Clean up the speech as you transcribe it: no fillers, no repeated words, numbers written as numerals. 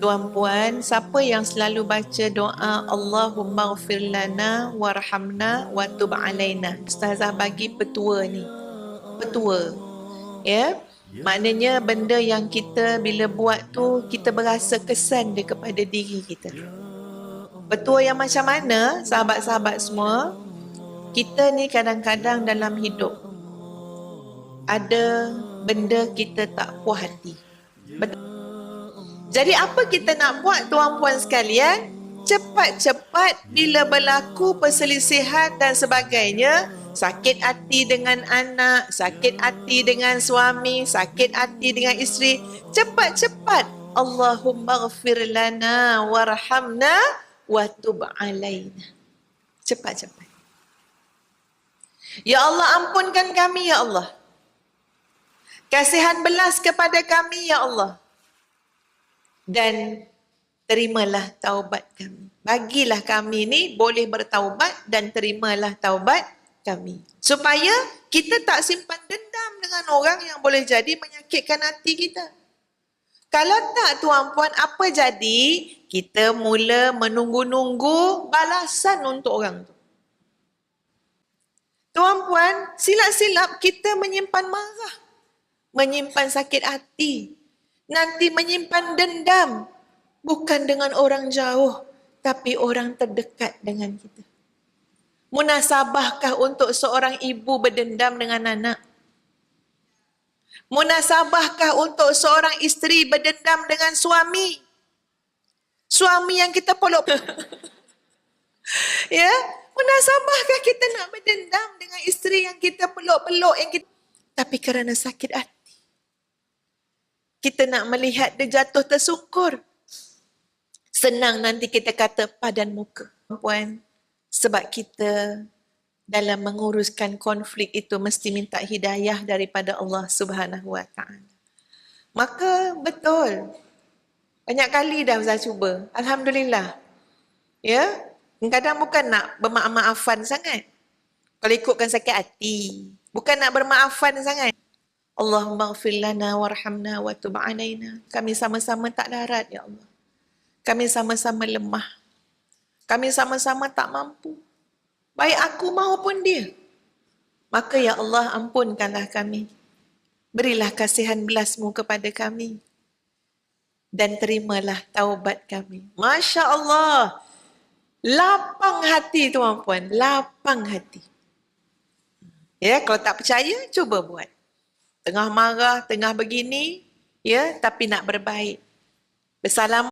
Tuan-puan, siapa yang selalu baca doa Allahumma ghfir lana warhamna wa tub alaina? Ustazah bagi petua ni. Petua. Ya. Maknanya benda yang kita bila buat tu kita berasa kesan dia kepada diri kita. Petua yang macam mana, sahabat-sahabat semua? Kita ni kadang-kadang dalam hidup ada benda kita tak puas hati. Betul. Jadi apa kita nak buat, tuan-puan sekalian? Cepat-cepat bila berlaku perselisihan dan sebagainya, sakit hati dengan anak, sakit hati dengan suami, sakit hati dengan isteri, cepat-cepat Allahumma ghfir lana warhamna wa tub alaina. Cepat-cepat. Ya Allah, ampunkan kami ya Allah. Kasihan belas kepada kami ya Allah. Dan terimalah taubat kami. Bagilah kami ni boleh bertaubat dan terimalah taubat kami. Supaya kita tak simpan dendam dengan orang yang boleh jadi menyakitkan hati kita. Kalau tak, tuan-puan, apa jadi? Kita mula menunggu-nunggu balasan untuk orang tu. Tuan-puan, silap-silap kita menyimpan marah, menyimpan sakit hati, nanti menyimpan dendam, bukan dengan orang jauh, tapi orang terdekat dengan kita. Munasabahkah untuk seorang ibu berdendam dengan anak? Munasabahkah untuk seorang isteri berdendam dengan suami? Suami yang kita peluk. Ya, munasabahkah kita nak berdendam dengan isteri yang kita peluk-peluk, yang kita... tapi kerana sakit hati. Kita nak melihat dia jatuh tersungkur. Senang nanti kita kata padan muka. Puan, sebab kita dalam menguruskan konflik itu mesti minta hidayah daripada Allah Subhanahu Wa Taala. Maka betul. Banyak kali dah saya cuba. Alhamdulillah. Ya, kadang bukan nak bermaaf-maafan sangat. Kalau ikutkan sakit hati, bukan nak bermaafan sangat. Allahumma ghfir lana warhamna wa tub alaina. Kami sama-sama tak darat ya Allah. Kami sama-sama lemah. Kami sama-sama tak mampu. Baik aku maupun dia. Maka ya Allah, ampunkanlah kami. Berilah kasihan belas-Mu kepada kami. Dan terimalah taubat kami. Masya Allah. Lapang hati tuan-puan. Lapang hati. Ya, kalau tak percaya, cuba buat. Tengah marah, tengah begini, ya, tapi nak berbaik. Bersalaman.